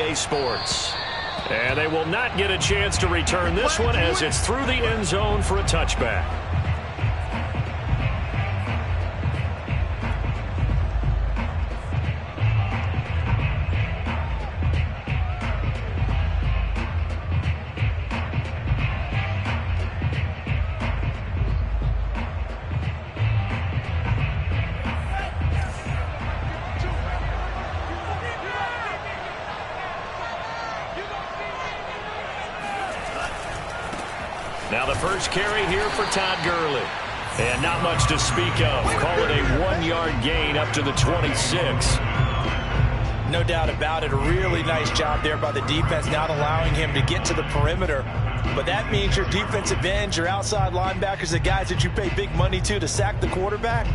EA Sports. And they will not get a chance to return this one as it's through the end zone for a touchback. Now the first carry here for Todd Gurley. And not much to speak of. Call it a 1-yard gain up to the 26. No doubt about it. A really nice job there by the defense, not allowing him to get to the perimeter. But that means your defensive ends, your outside linebackers, the guys that you pay big money to sack the quarterback,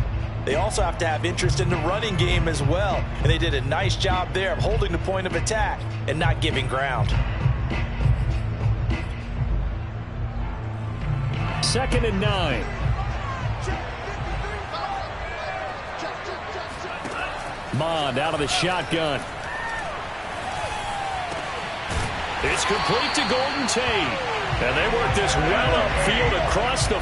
they also have to have interest in the running game as well. And they did a nice job there of holding the point of attack and not giving ground. 2nd and 9. Mond out of the shotgun. It's complete to Golden Tate. And they work this well upfield across the...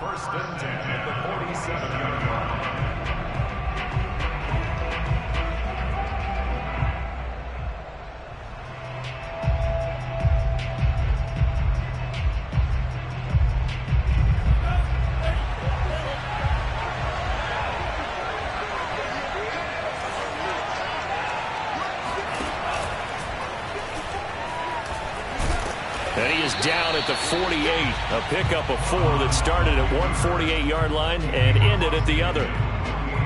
First and 10 at the 47-yard line. And he is down at the 48. A pickup of 4 that started at one 48-yard line and ended at the other.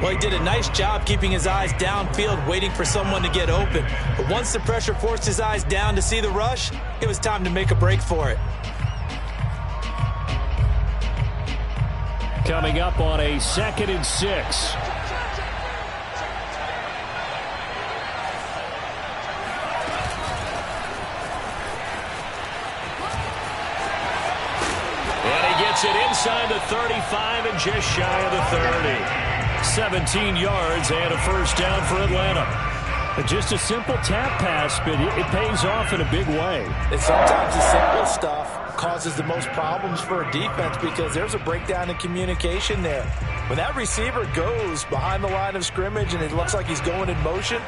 Well, he did a nice job keeping his eyes downfield, waiting for someone to get open. But once the pressure forced his eyes down to see the rush, it was time to make a break for it. Coming up on a 2nd and 6. It inside the 35 and just shy of the 30. 17 yards and a first down for Atlanta. Just a simple tap pass, but it pays off in a big way. And sometimes the simple stuff causes the most problems for a defense because there's a breakdown in communication there. When that receiver goes behind the line of scrimmage and it looks like he's going in motion,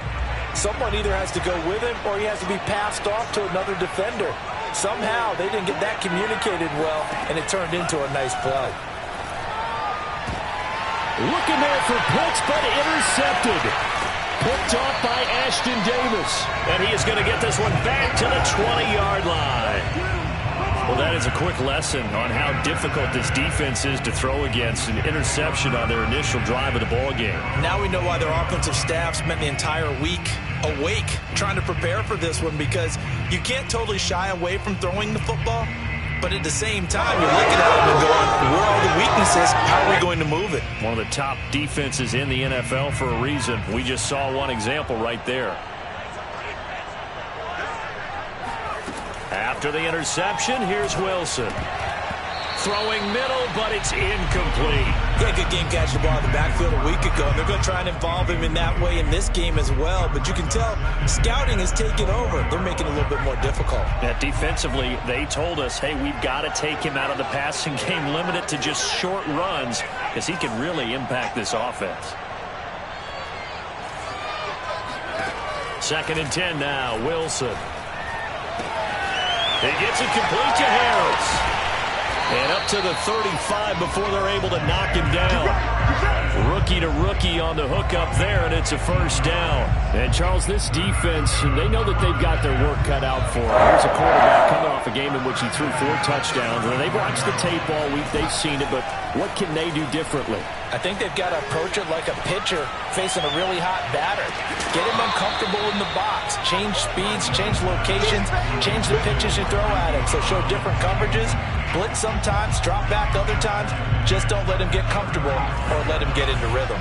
someone either has to go with him or he has to be passed off to another defender. Somehow they didn't get that communicated well, and it turned into a nice play. Looking there for Pitts, but intercepted. Picked off by Ashton Davis. And he is going to get this one back to the 20-yard line. Well, that is a quick lesson on how difficult this defense is to throw against. An interception on their initial drive of the ball game. Now we know why their offensive staff spent the entire week awake trying to prepare for this one, because you can't totally shy away from throwing the football, but at the same time you're looking at them and going, where are the weaknesses? How are we going to move it? One of the top defenses in the NFL for a reason. We just saw one example right there. After the interception, here's Wilson. Throwing middle, but it's incomplete. Yeah, good game catching the ball in the backfield a week ago. And they're going to try and involve him in that way in this game as well. But you can tell scouting is taking over. They're making it a little bit more difficult. Yeah, defensively, they told us, hey, we've got to take him out of the passing game, limit it to just short runs, because he can really impact this offense. 2nd and 10 now, Wilson. He gets it complete to Harris. And up to the 35 before they're able to knock him down. Rookie to rookie on the hook up there, and it's a first down. And, Charles, this defense, they know that they've got their work cut out for them. Here's a quarterback coming off a game in which he threw 4 touchdowns. And they've watched the tape all week. They've seen it, but what can they do differently? I think they've got to approach it like a pitcher facing a really hot batter. Get him uncomfortable in the box. Change speeds, change locations, change the pitches you throw at him. So show different coverages. Blitz sometimes, drop back other times. Just don't let him get comfortable or let him get into rhythm.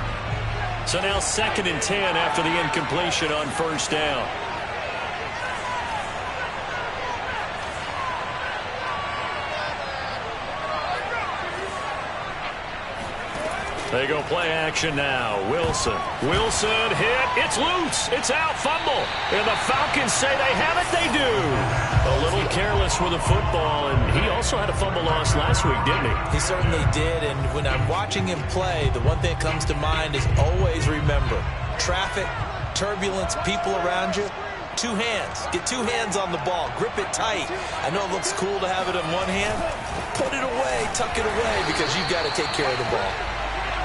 So now 2nd and 10 after the incompletion on first down. They go play action now. Wilson hit. It's loose. It's out. Fumble. And the Falcons say they have it. They do. A little careless with the football, and he also had a fumble loss last week, didn't he? He certainly did, and when I'm watching him play, the one thing that comes to mind is always remember, traffic, turbulence, people around you, 2 hands. Get 2 hands on the ball. Grip it tight. I know it looks cool to have it in one hand. Put it away. Tuck it away because you've got to take care of the ball.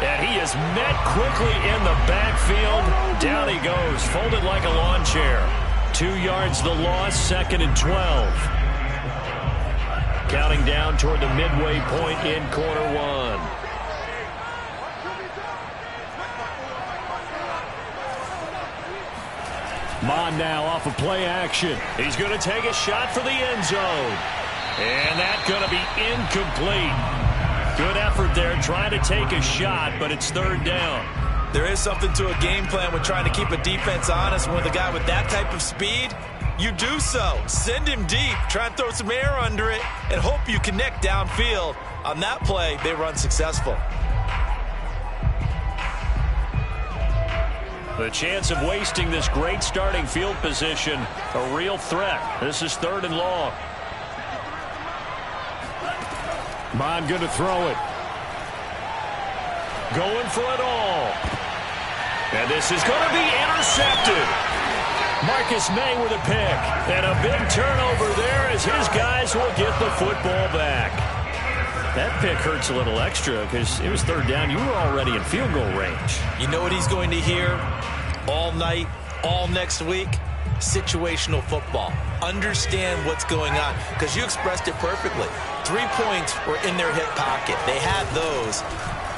And he is met quickly in the backfield. Down he goes, folded like a lawn chair. 2 yards the loss, 2nd and 12. Counting down toward the midway point in quarter 1. Mon now off of play action. He's going to take a shot for the end zone. And that's going to be incomplete. Good effort there, trying to take a shot, but it's 3rd down. There is something to a game plan with trying to keep a defense honest. When with a guy with that type of speed, you do so. Send him deep, try and throw some air under it, and hope you connect downfield. On that play, they run successful. The chance of wasting this great starting field position, a real threat. This is 3rd and long. Mon going to throw it. Going for it all. And this is going to be intercepted. Marcus May with a pick. And a big turnover there as his guys will get the football back. That pick hurts a little extra because it was 3rd down. You were already in field goal range. You know what he's going to hear all night, all next week? Situational football. Understand what's going on because you expressed it perfectly. 3 points were in their hip pocket. They had those.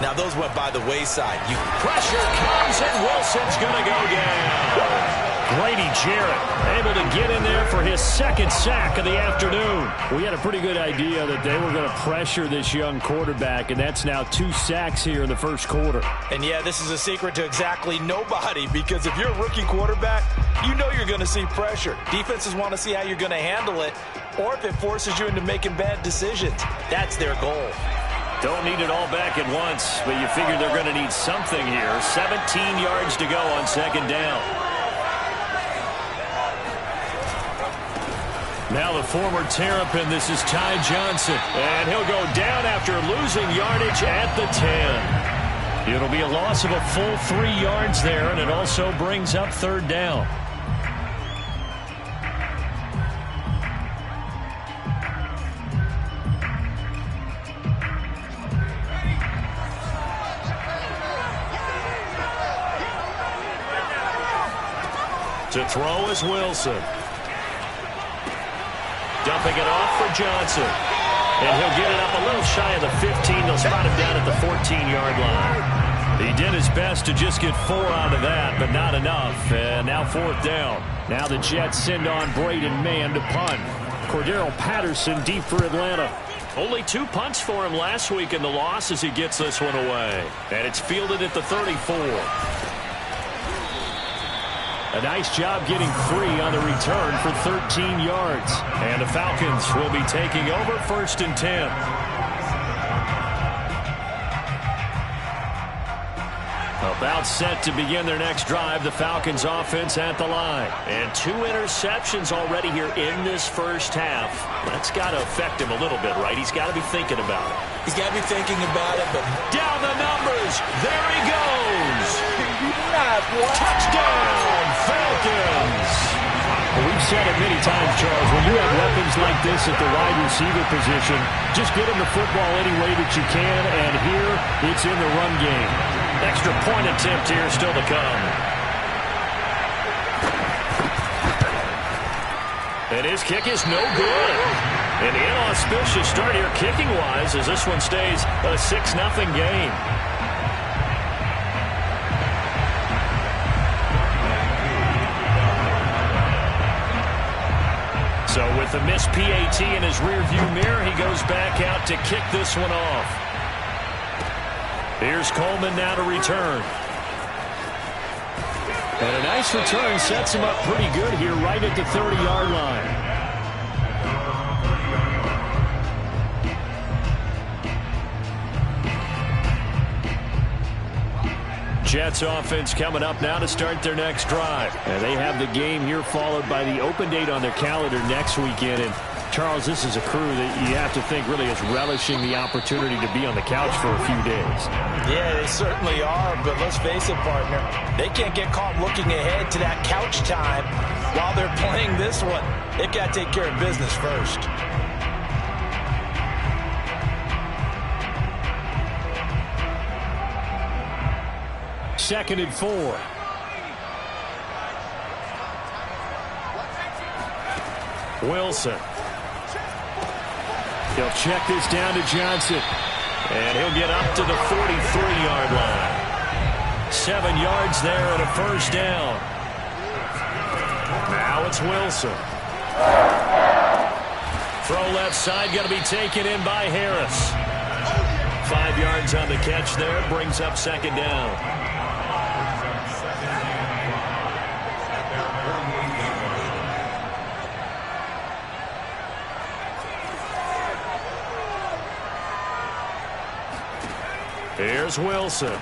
Now those went by the wayside. Pressure comes and Wilson's going to go down. Grady Jarrett able to get in there for his 2nd sack of the afternoon. We had a pretty good idea that they were going to pressure this young quarterback, and that's now 2 sacks here in the first quarter. And yeah, this is a secret to exactly nobody because if you're a rookie quarterback, you know you're going to see pressure. Defenses want to see how you're going to handle it, or if it forces you into making bad decisions. That's their goal. Don't need it all back at once, but you figure they're going to need something here. 17 yards to go on 2nd down. Now the former Terrapin, this is Ty Johnson. And he'll go down after losing yardage at the 10. It'll be a loss of a full 3 yards there, and it also brings up 3rd down. To throw is Wilson. Dumping it off for Johnson. And he'll get it up a little shy of the 15. They'll spot him down at the 14-yard line. He did his best to just get 4 out of that, but not enough. And now 4th down. Now the Jets send on Braden Mann to punt. Cordero Patterson deep for Atlanta. Only 2 punts for him last week in the loss as he gets this one away. And it's fielded at the 34. A nice job getting free on the return for 13 yards. And the Falcons will be taking over 1st and 10. About set to begin their next drive. The Falcons offense at the line. And 2 interceptions already here in this first half. That's got to affect him a little bit, right? He's got to be thinking about it. He's got to be thinking about it, but down the numbers. There he goes. Touchdown, Falcons. Well, we've said it many times, Charles, when you have weapons like this at the wide receiver position, just get him the football any way that you can, and here it's in the run game. Extra point attempt here still to come. And his kick is no good. An inauspicious start here kicking-wise as this one stays a 6-0 game. So with the missed PAT in his rearview mirror, he goes back out to kick this one off. Here's Coleman now to return. And a nice return sets him up pretty good here right at the 30-yard line. Jets offense coming up now to start their next drive. And they have the game here followed by the open date on their calendar next weekend. And Charles, this is a crew that you have to think really is relishing the opportunity to be on the couch for a few days. Yeah, they certainly are, but let's face it, partner. They can't get caught looking ahead to that couch time while they're playing this one. They've got to take care of business first. Second and 4. Wilson. He'll check this down to Johnson. And he'll get up to the 43-yard line. 7 yards there and a first down. Now it's Wilson. Throw left side, going to be taken in by Harris. 5 yards on the catch there, brings up second down. Here's Wilson.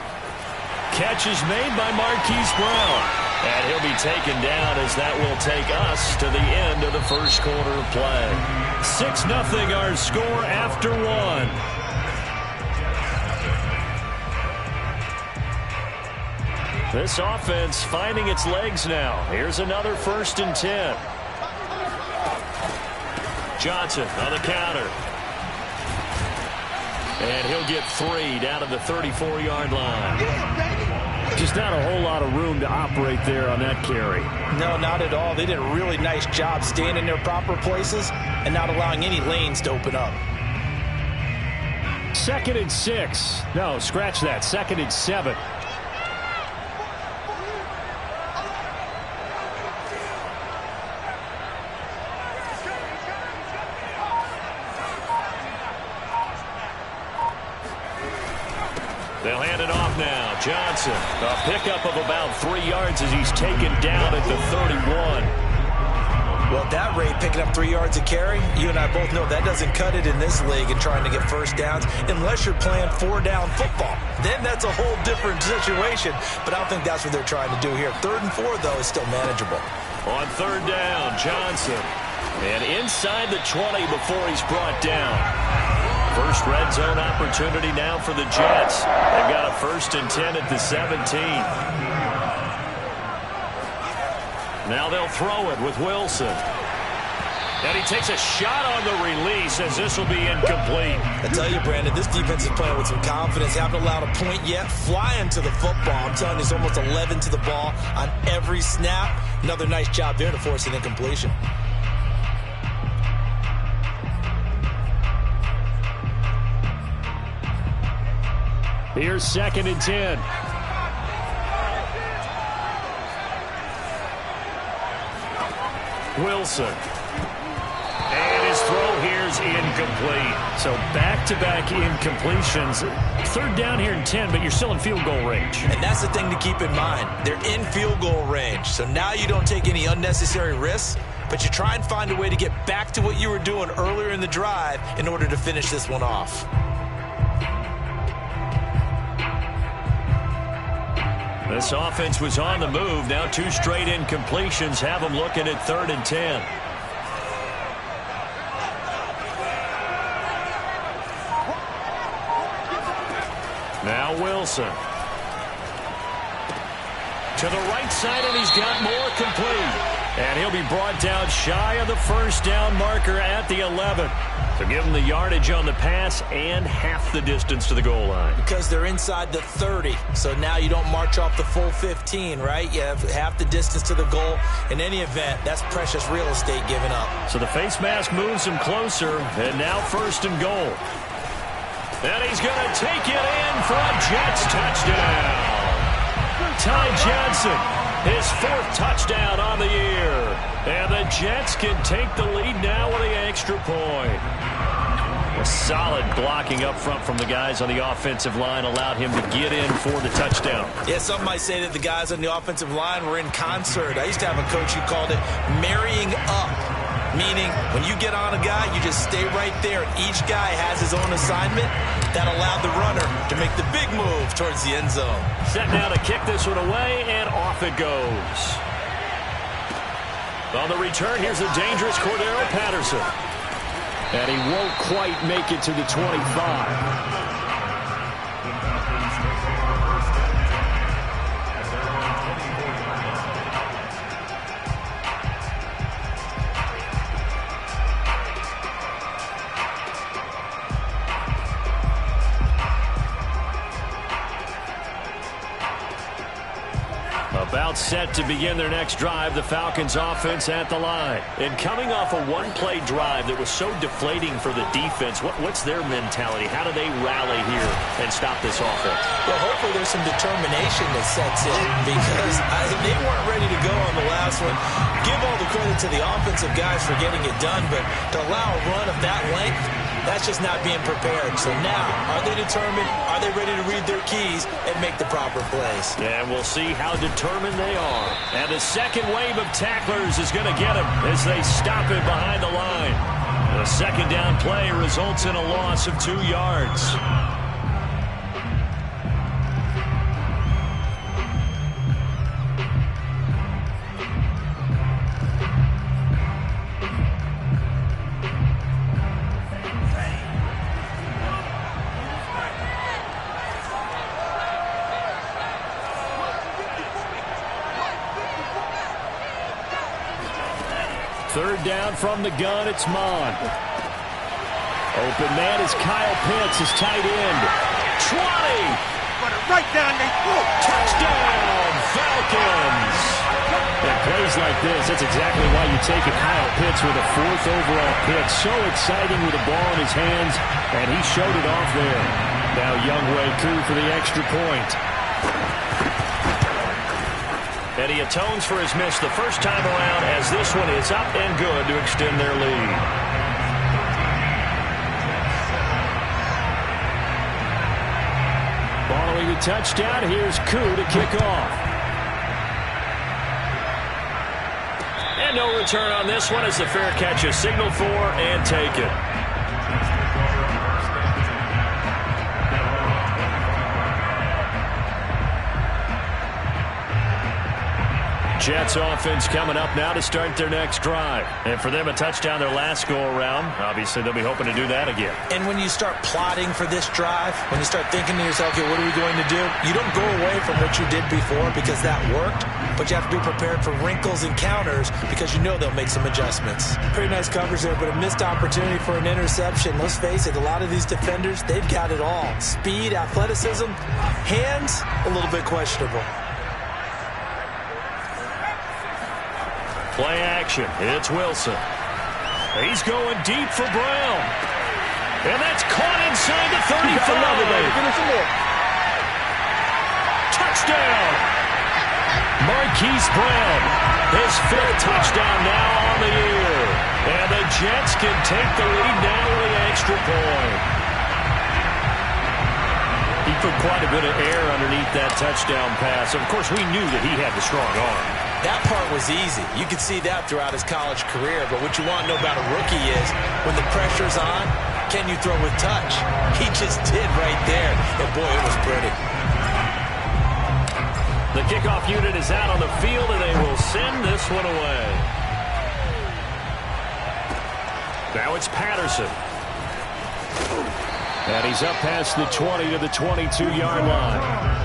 Catch is made by Marquise Brown. And he'll be taken down as that will take us to the end of the first quarter of play. 6-0 our score after one. This offense finding its legs now. Here's another 1st and 10. Johnson on the counter. And he'll get 3 down to the 34-yard line. Just not a whole lot of room to operate there on that carry. No, not at all. They did a really nice job staying in their proper places and not allowing any lanes to open up. 2nd and 6. No, scratch that. 2nd and 7. They'll hand it off now. Johnson, a pickup of about 3 yards as he's taken down at the 31. Well, at that rate, picking up 3 yards a carry, you and I both know that doesn't cut it in this league and trying to get first downs unless you're playing 4-down football. Then that's a whole different situation, but I don't think that's what they're trying to do here. 3rd and 4, though, is still manageable. On 3rd down, Johnson. And inside the 20 before he's brought down. First red zone opportunity now for the Jets. They've got a 1st and 10 at the 17. Now they'll throw it with Wilson. And he takes a shot on the release as this will be incomplete. I tell you, Brandon, this defense is playing with some confidence. Haven't allowed a point yet. Flying to the football. I'm telling you, it's almost 11 to the ball on every snap. Another nice job there to force an incompletion. Here's 2nd and 10. Wilson. And his throw here is incomplete. So back-to-back incompletions. 3rd down here and 10, but you're still in field goal range. And that's the thing to keep in mind. They're in field goal range. So now you don't take any unnecessary risks, but you try and find a way to get back to what you were doing earlier in the drive in order to finish this one off. This offense was on the move. Now 2 straight incompletions have them looking at 3rd and 10. Now Wilson. To the right side, and he's got more complete. And he'll be brought down shy of the first down marker at the 11. So give him the yardage on the pass and half the distance to the goal line. Because they're inside the 30, so now you don't march off the full 15, right? You have half the distance to the goal. In any event, that's precious real estate given up. So the face mask moves him closer, and now first and goal. And he's going to take it in for a Jets touchdown. Ty Johnson, his 4th touchdown on the year. And the Jets can take the lead now with the extra point. A solid blocking up front from the guys on the offensive line allowed him to get in for the touchdown. Yeah, some might say that the guys on the offensive line were in concert. I used to have a coach who called it marrying up, meaning when you get on a guy, you just stay right there. Each guy has his own assignment. That allowed the runner to make the big move towards the end zone. Set now to kick this one away, and off it goes. On the return, here's the dangerous Cordero Patterson. And he won't quite make it to the 25. About set to begin their next drive, the Falcons offense at the line. And coming off a one-play drive that was so deflating for the defense, what's their mentality? How do they rally here and stop this offense? Well, hopefully there's some determination that sets in because they weren't ready to go on the last one. Give all the credit to the offensive guys for getting it done, but to allow a run of that length, that's just not being prepared. So now, are they determined? Are they ready to read their keys and make the proper plays? And we'll see how determined they are. And the second wave of tacklers is going to get him as they stop him behind the line. The second down play results in a loss of 2 yards. Third down from the gun, it's Mond. Open man is Kyle Pitts, his tight end. 20! Right down the throat. Touchdown, Falcons! And plays like this, that's exactly why you take a Kyle Pitts with a 4th overall pick. So exciting with the ball in his hands, and he showed it off there. Now Youngway Koo for the extra point. And he atones for his miss the first time around as this one is up and good to extend their lead. Following the touchdown, here's Koo to kick off. And no return on this one as the fair catch is signaled for and taken. Jets offense coming up now to start their next drive. And for them, a touchdown their last go-around. Obviously, they'll be hoping to do that again. And when you start plotting for this drive, when you start thinking to yourself, okay, what are we going to do? You don't go away from what you did before because that worked, but you have to be prepared for wrinkles and counters because you know they'll make some adjustments. Pretty nice coverage there, but a missed opportunity for an interception. Let's face it, a lot of these defenders, they've got it all. Speed, athleticism, hands, a little bit questionable. Play action. It's Wilson. He's going deep for Brown. And that's caught inside the 35. Touchdown. Marquise Brown. His 5th touchdown now on the year. And the Jets can take the lead now with the extra point. He put quite a bit of air underneath that touchdown pass. Of course, we knew that he had the strong arm. That part was easy. You could see that throughout his college career. But what you want to know about a rookie is when the pressure's on, can you throw with touch? He just did right there. And, boy, it was pretty. The kickoff unit is out on the field, and they will send this one away. Now it's Patterson. And he's up past the 20 to the 22-yard line.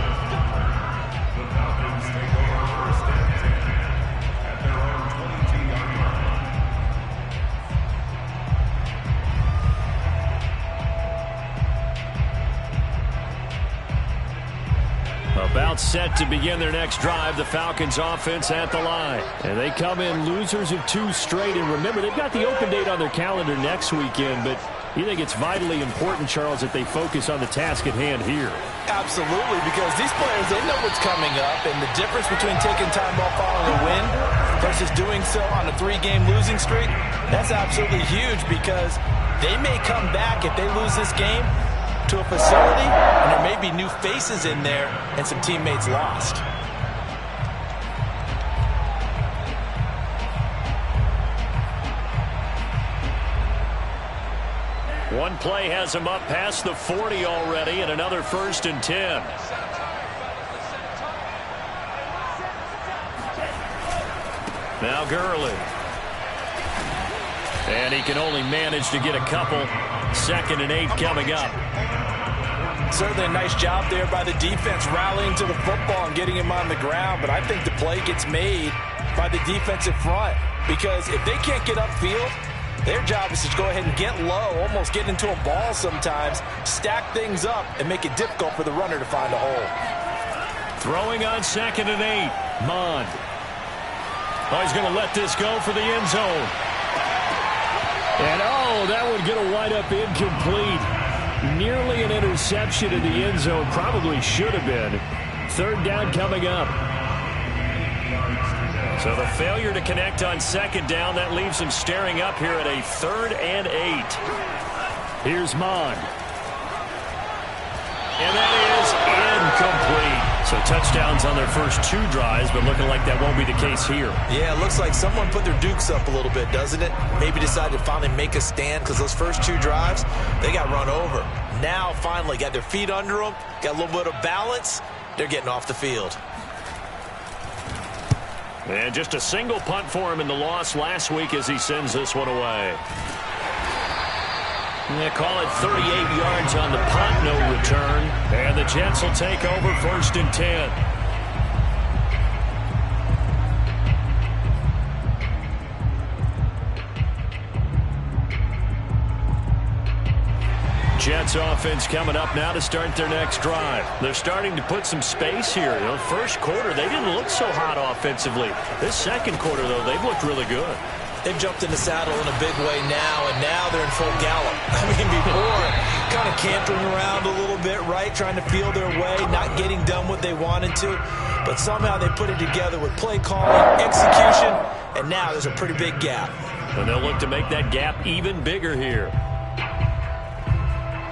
About set to begin their next drive, the Falcons offense at the line. And they come in losers of 2 straight. And remember, they've got the open date on their calendar next weekend, but you think it's vitally important, Charles, that they focus on the task at hand here? Absolutely, because these players, they know what's coming up, and the difference between taking time off following a win versus doing so on a 3-game losing streak, that's absolutely huge, because they may come back if they lose this game to a facility, and there may be new faces in there and some teammates lost. One play has him up past the 40 already, and another 1st and 10. Now Gurley. And he can only manage to get a couple. 2nd and 8 coming up. Certainly a nice job there by the defense, rallying to the football and getting him on the ground. But I think the play gets made by the defensive front, because if they can't get upfield, their job is to go ahead and get low, almost get into a ball sometimes, stack things up, and make it difficult for the runner to find a hole. Throwing on 2nd and 8. Mond. Oh, he's going to let this go for the end zone. And, oh, that would get a wide-up incomplete. Nearly an interception in the end zone. Probably should have been. 3rd down coming up. So the failure to connect on 2nd down, that leaves him staring up here at a 3rd and 8. Here's Mond. And that is incomplete. So touchdowns on their first 2 drives, but looking like that won't be the case here. Yeah, it looks like someone put their dukes up a little bit, doesn't it? Maybe decided to finally make a stand, because those first 2 drives, they got run over. Now, finally, got their feet under them, got a little bit of balance. They're getting off the field. And just a single punt for him in the loss last week as he sends this one away. They call it 38 yards on the punt, no return. And the Jets will take over 1st and 10. Jets offense coming up now to start their next drive. They're starting to put some space here. You know, first quarter, they didn't look so hot offensively. This second quarter, though, they've looked really good. They've jumped in the saddle in a big way now, and now they're in full gallop. I mean, before, kind of cantering around a little bit, right, trying to feel their way, not getting done what they wanted to. But somehow they put it together with play calling, execution, and now there's a pretty big gap. And they'll look to make that gap even bigger here.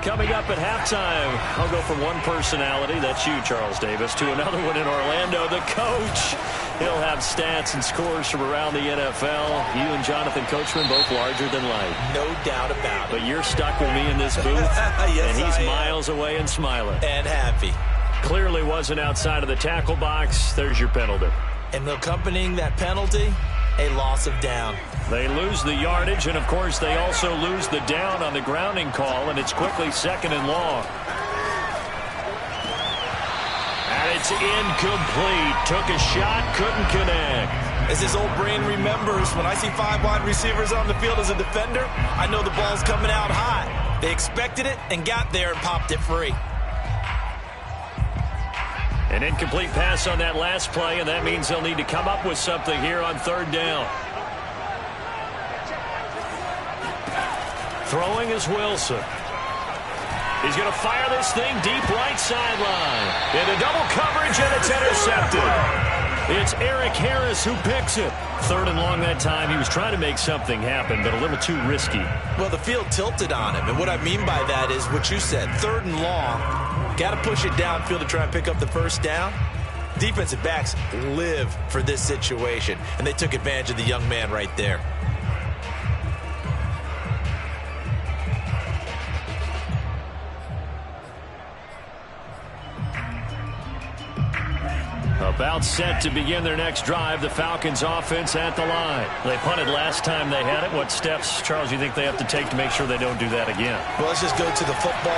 Coming up at halftime, I'll go from one personality, that's you, Charles Davis, to another one in Orlando, the coach. He'll have stats and scores from around the NFL. You and Jonathan Coachman, both larger than life. No doubt about it. But you're stuck with me in this booth, yes, and he's miles away and smiling. And happy. Clearly wasn't outside of the tackle box. There's your penalty. And accompanying that penalty, a loss of down. They lose the yardage, and, of course, they also lose the down on the grounding call, and it's quickly 2nd and long. And it's incomplete. Took a shot, couldn't connect. As his old brain remembers, when I see 5 wide receivers on the field as a defender, I know the ball's coming out high. They expected it and got there and popped it free. An incomplete pass on that last play, and that means they'll need to come up with something here on 3rd down. Throwing is Wilson. He's going to fire this thing deep right sideline. Into double coverage, and it's intercepted. It's Eric Harris who picks it. 3rd and long that time. He was trying to make something happen, but a little too risky. Well, the field tilted on him, and what I mean by that is what you said. 3rd and long. Got to push it downfield to try and pick up the 1st down. Defensive backs live for this situation, and they took advantage of the young man right there. About set to begin their next drive, the Falcons offense at the line. They punted last time they had it. What steps, Charles, you think they have to take to make sure they don't do that again? Well, let's just go to the football.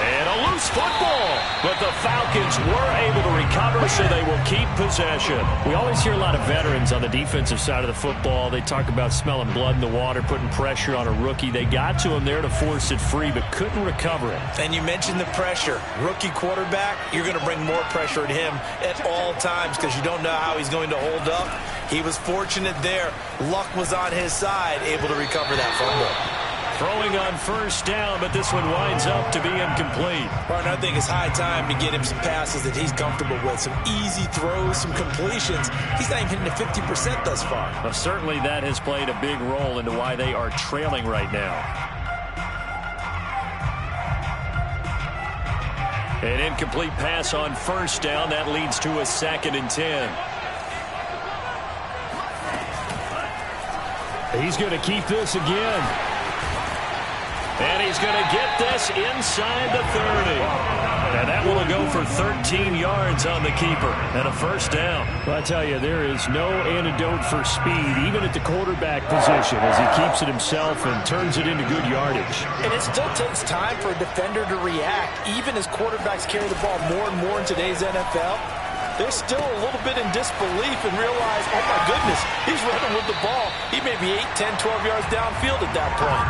And a loose football. But the Falcons were able to recover so they will keep possession. We always hear a lot of veterans on the defensive side of the football. They talk about smelling blood in the water, putting pressure on a rookie. They got to him there to force it free, but couldn't recover it. And you mentioned the pressure. Rookie quarterback, you're going to bring more pressure at him at all times because you don't know how he's going to hold up. He was fortunate there. Luck was on his side, able to recover that fumble. Throwing on first down, but this one winds up to be incomplete. Martin, I think it's high time to get him some passes that he's comfortable with. Some easy throws, some completions. He's not even hitting the 50% thus far. Well, certainly that has played a big role into why they are trailing right now. An incomplete pass on first down. That leads to a 2nd and 10. He's going to keep this again. And he's going to get this inside the 30. And that will go for 13 yards on the keeper and a first down. Well, I tell you, there is no antidote for speed, even at the quarterback position, as he keeps it himself and turns it into good yardage. And it still takes time for a defender to react, even as quarterbacks carry the ball more and more in today's NFL. They're still a little bit in disbelief and realize, oh, my goodness, he's running with the ball. He may be 8, 10, 12 yards downfield at that point.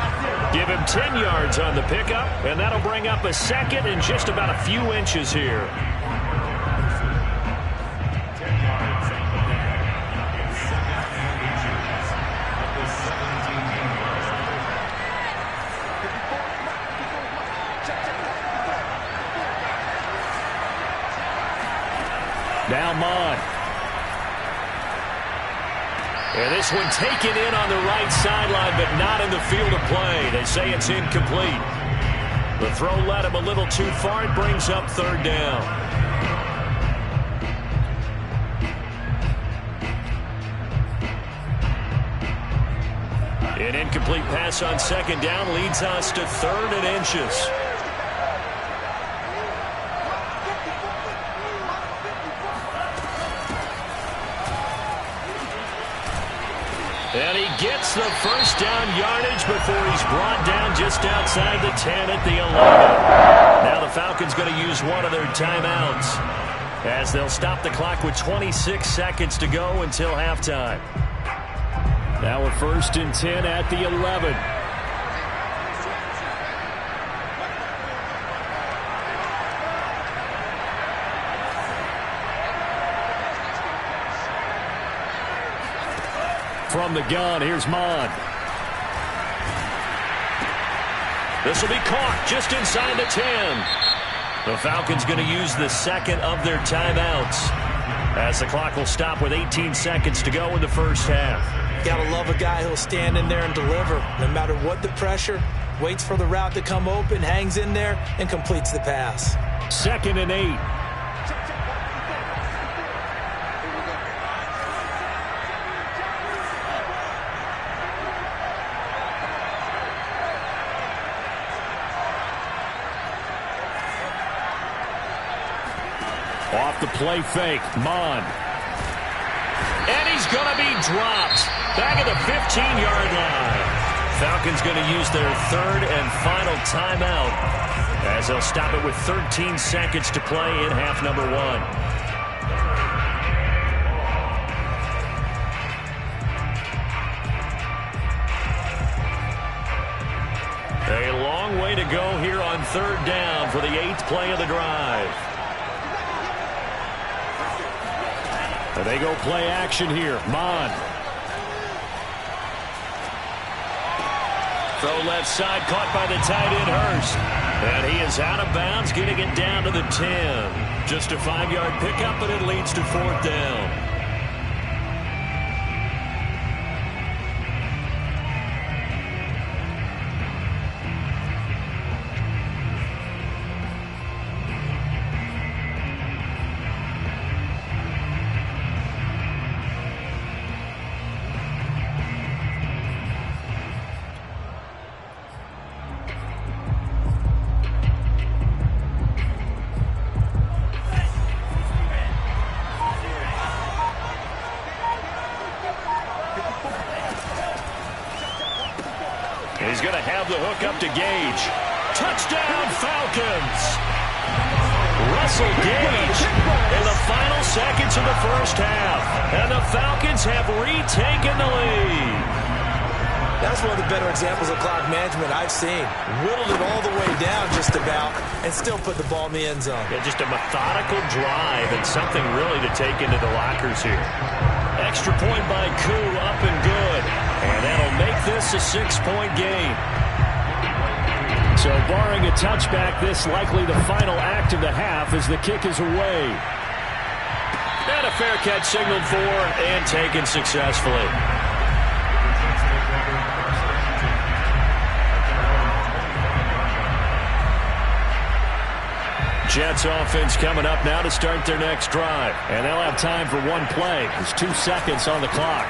Give him 10 yards on the pickup, and that'll bring up a 2nd and just about a few inches here. Now Mond. And this one taken in on the right sideline, but not in the field of play. They say it's incomplete. The throw led him a little too far. It brings up 3rd down. An incomplete pass on 2nd down leads us to 3rd and inches. And he gets the first down yardage before he's brought down just outside the 10 at the 11. Now the Falcons going to use one of their timeouts as they'll stop the clock with 26 seconds to go until halftime. Now we're 1st and 10 at the 11. From the gun, here's Mond. This will be caught just inside the 10. The Falcons going to use the 2nd of their timeouts as the clock will stop with 18 seconds to go in the first half. Gotta love a guy who'll stand in there and deliver. No matter what the pressure, waits for the route to come open, hangs in there, and completes the pass. 2nd and 8. Off the play fake, Mond. And he's going to be dropped back at the 15-yard line. Falcons going to use their 3rd and final timeout as they'll stop it with 13 seconds to play in half number 1. A long way to go here on 3rd down for the 8th play of the drive. And they go play action here. Mond. Throw left side, caught by the tight end Hurst. And he is out of bounds, getting it down to the 10. Just a 5-yard pickup, but it leads to 4th down. He's going to have the hook up to Gage. Touchdown, Falcons! Russell Gage in the final of the first half, and the Falcons have retaken the lead. That's one of the better examples of clock management I've seen. Whittled it all the way down just about and still put the ball in the end zone. Yeah, just a methodical drive and something really to take into the lockers here. Extra point by Koo, up and good. And that'll make this a 6-point game. So barring a touchback, this likely the final act of the half as the kick is away. And a fair catch signaled for and taken successfully. Jets offense coming up now to start their next drive. And they'll have time for one play. There's 2 seconds on the clock.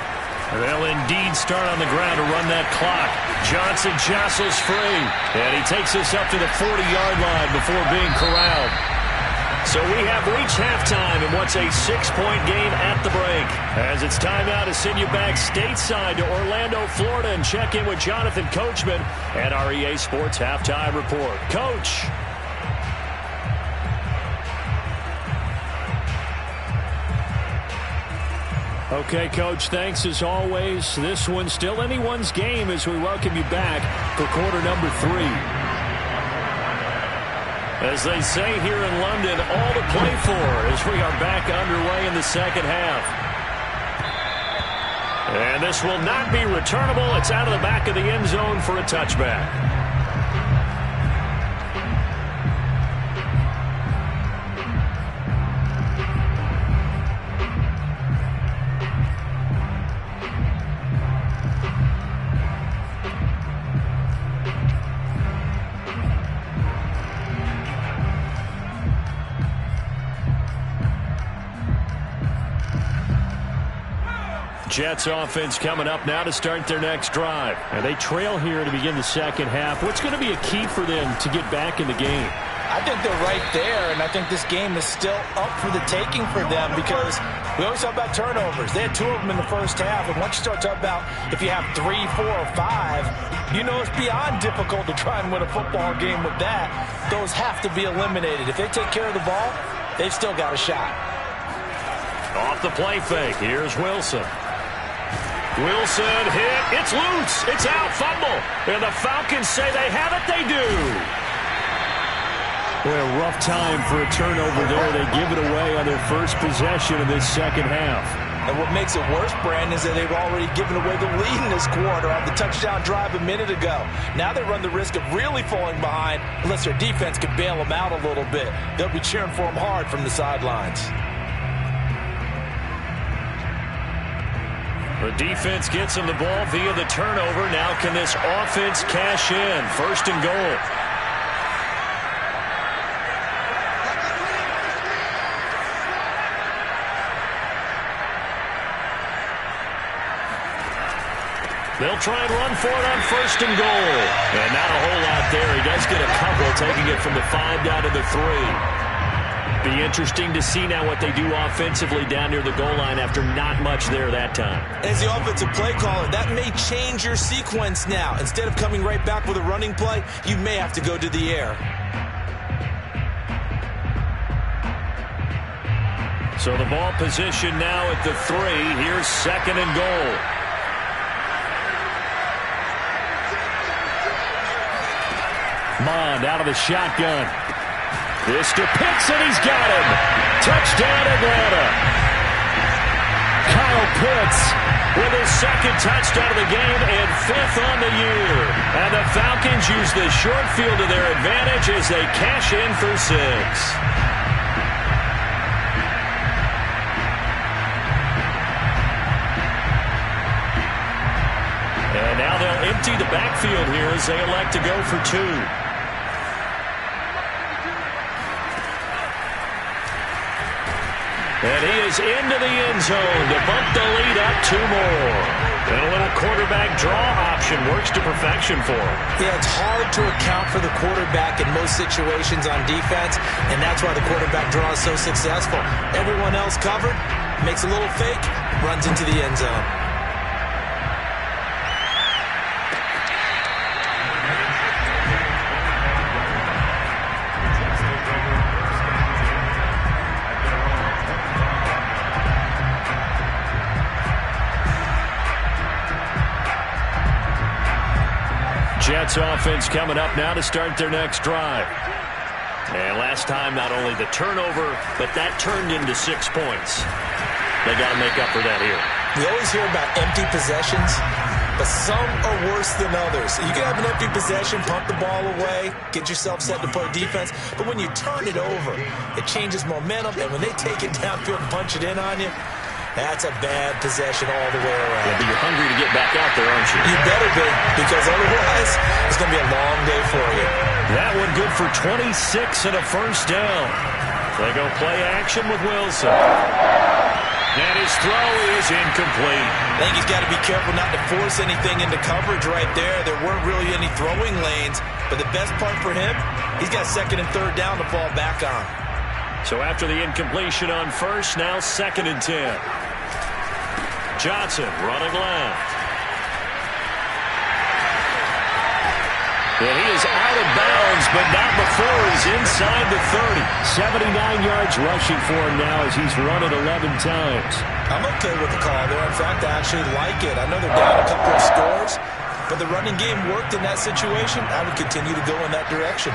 They'll indeed start on the ground to run that clock. Johnson jostles free. And he takes us up to the 40-yard line before being corralled. So we have reached halftime in what's a 6-point game at the break. As it's time now to send you back stateside to Orlando, Florida, and check in with Jonathan Coachman at our EA Sports Halftime Report. Coach. Okay, Coach, thanks as always. This one's still anyone's game as we welcome you back for quarter number 3. As they say here in London, all to play for as we are back underway in the second half. And this will not be returnable. It's out of the back of the end zone for a touchback. Jets offense coming up now to start their next drive. And they trail here to begin the second half. What's going to be a key for them to get back in the game? I think they're right there, and I think this game is still up for the taking for them because we always talk about turnovers. They had 2 of them in the first half, and once you start talking about if you have 3, 4, or 5, you know it's beyond difficult to try and win a football game with that. Those have to be eliminated. If they take care of the ball, they've still got a shot. Off the play fake, here's Wilson. Wilson hit. It's loose. It's out. Fumble. And the Falcons say they have it. They do. Boy, a rough time for a turnover there. They give it away on their first possession of this second half. And what makes it worse, Brandon, is that they've already given away the lead in this quarter on the touchdown drive a minute ago. Now they run the risk of really falling behind unless their defense can bail them out a little bit. They'll be cheering for them hard from the sidelines. The defense gets him the ball via the turnover. Now can this offense cash in? First and goal. They'll try and run for it on first and goal. And not a whole lot there. He does get a couple, taking it from the 5 down to the 3. Be interesting to see now what they do offensively down near the goal line after not much there that time. As the offensive play caller, that may change your sequence now. Instead of coming right back with a running play, you may have to go to the air. So the ball position now at the 3. Here's second and goal. Mond out of the shotgun. This to Pitts, and he's got him. Touchdown, Atlanta. Kyle Pitts with his second touchdown of the game and 5th on the year. And the Falcons use the short field to their advantage as they cash in for 6. And now they'll empty the backfield here as they elect to go for 2. And he is into the end zone to bump the lead up 2 more. And a little quarterback draw option works to perfection for him. Yeah, it's hard to account for the quarterback in most situations on defense, and that's why the quarterback draw is so successful. Everyone else covered, makes a little fake, runs into the end zone. Jets offense coming up now to start their next drive. And last time, not only the turnover, but that turned into 6 points. They got to make up for that here. We always hear about empty possessions, but some are worse than others. You can have an empty possession, pump the ball away, get yourself set to play defense, but when you turn it over, it changes momentum, and when they take it downfield and punch it in on you, that's a bad possession all the way around. Yeah, but you're hungry to get back out there, aren't you? You better be, because otherwise, it's going to be a long day for you. That one good for 26 and a first down. They go play action with Wilson. And his throw is incomplete. I think he's got to be careful not to force anything into coverage right there. There weren't really any throwing lanes, but the best part for him, he's got second and third down to fall back on. So after the incompletion on first, now 2nd and 10. Johnson running left. And he is out of bounds, but not before he's inside the 30. 79 yards rushing for him now as he's run it 11 times. I'm okay with the call there. In fact, I actually like it. I know they're down a couple of scores, but the running game worked in that situation. I would continue to go in that direction.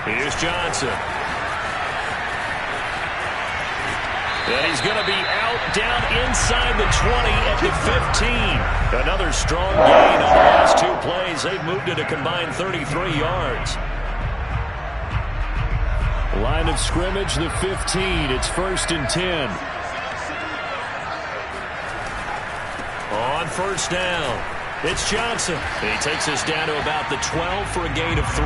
Here's Johnson. And he's going to be out down inside the 20 at the 15. Another strong gain on the last 2 plays. They've moved it a combined 33 yards. Line of scrimmage, the 15. It's 1st and 10. On first down, it's Johnson. He takes us down to about the 12 for a gain of 3.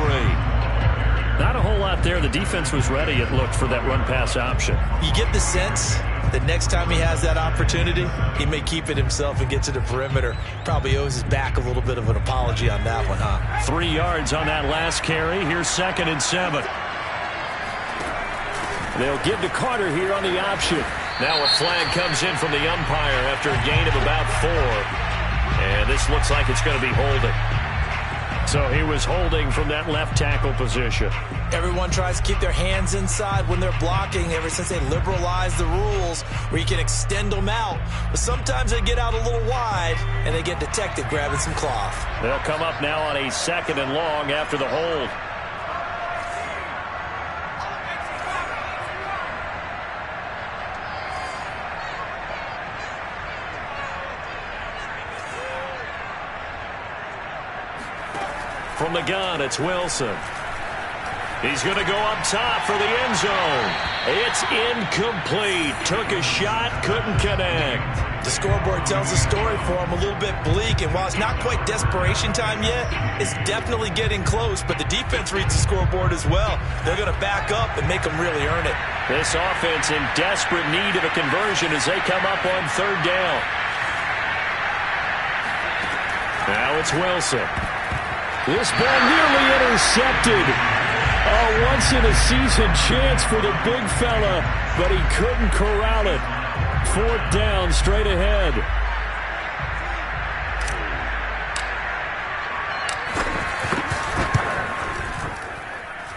Not a whole lot there. The defense was ready, it looked, for that run-pass option. You get the sense that next time he has that opportunity, he may keep it himself and get to the perimeter. Probably owes his back a little bit of an apology on that one, huh? 3 yards on that last carry. Here's 2nd and 7. They'll give to Carter here on the option. Now a flag comes in from the umpire after a gain of about 4. And this looks like it's going to be holding. So he was holding from that left tackle position. Everyone tries to keep their hands inside when they're blocking ever since they liberalized the rules where you can extend them out. But sometimes they get out a little wide and they get detected grabbing some cloth. They'll come up now on a 2nd and long after the hold. From the gun, it's Wilson. He's going to go up top for the end zone. It's incomplete. Took a shot, couldn't connect. The scoreboard tells a story for him, a little bit bleak, and while it's not quite desperation time yet, it's definitely getting close, but the defense reads the scoreboard as well. They're going to back up and make them really earn it. This offense in desperate need of a conversion as they come up on 3rd down. Now it's Wilson. This ball nearly intercepted. A once-in-a-season chance for the big fella, but he couldn't corral it. 4th down, straight ahead.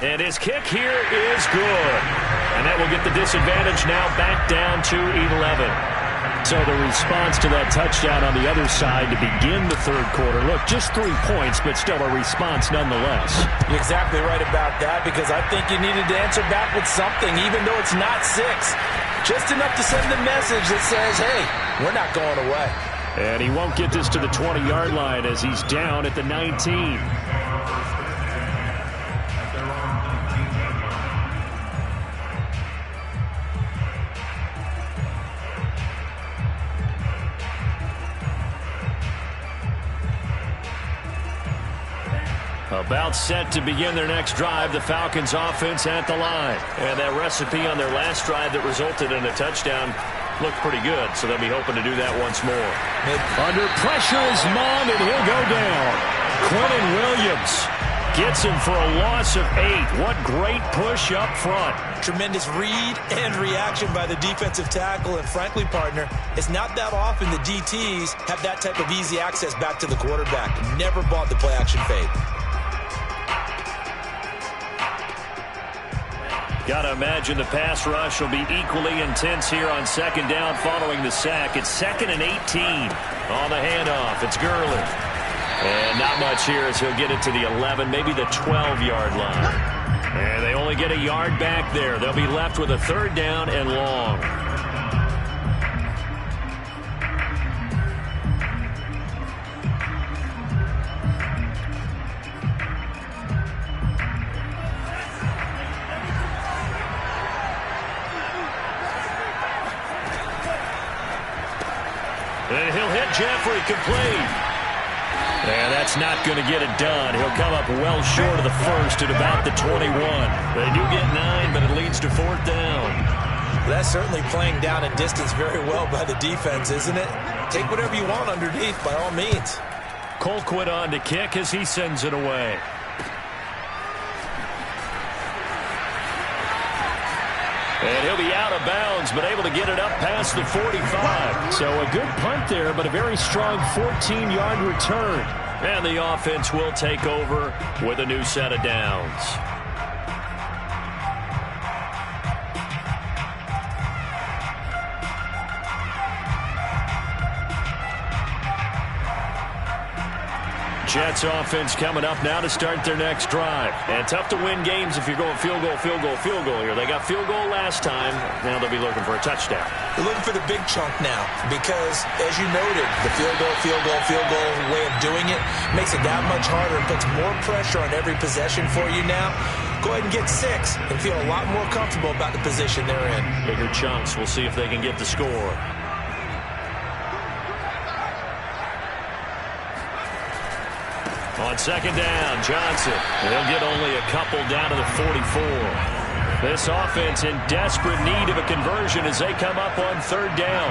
And his kick here is good. And that will get the disadvantage now back down to 11. So the response to that touchdown on the other side to begin the 3rd quarter. Look, just 3 points, but still a response nonetheless. You're exactly right about that, because I think you needed to answer back with something, even though it's not 6. Just enough to send the message that says, hey, we're not going away. And he won't get this to the 20-yard line as he's down at the 19. About set to begin their next drive, the Falcons offense at the line. And that recipe on their last drive that resulted in a touchdown looked pretty good, so they'll be hoping to do that once more. Under pressure is Mond, and he'll go down. Quentin Williams gets him for a loss of 8. What great push up front. Tremendous read and reaction by the defensive tackle, and frankly, partner, it's not that often the DTs have that type of easy access back to the quarterback. Never bought the play-action fade. Got to imagine the pass rush will be equally intense here on second down following the sack. It's 2nd and 18 on the handoff. It's Gurley. And not much here as he'll get it to the 11, maybe the 12-yard line. And they only get a yard back there. They'll be left with a 3rd down and long. And he'll hit Jeffrey, complete. And that's not going to get it done. He'll come up well short of the first at about the 21. They do get 9, but it leads to 4th down. That's certainly playing down and distance very well by the defense, isn't it? Take whatever you want underneath, by all means. Colquitt on to kick as he sends it away. And he'll be out of bounds, but able to get it up past the 45. So a good punt there, but a very strong 14-yard return. And the offense will take over with a new set of downs. Jets offense coming up now to start their next drive. And tough to win games if you're going field goal, field goal, field goal here. They got field goal last time. Now they'll be looking for a touchdown. They're looking for the big chunk now because, as you noted, the field goal way of doing it makes it that much harder and puts more pressure on every possession for you now. Go ahead and get 6 and feel a lot more comfortable about the position they're in. Bigger chunks. We'll see if they can get the score. On second down, Johnson. They'll get only a couple down to the 44. This offense in desperate need of a conversion as they come up on 3rd down.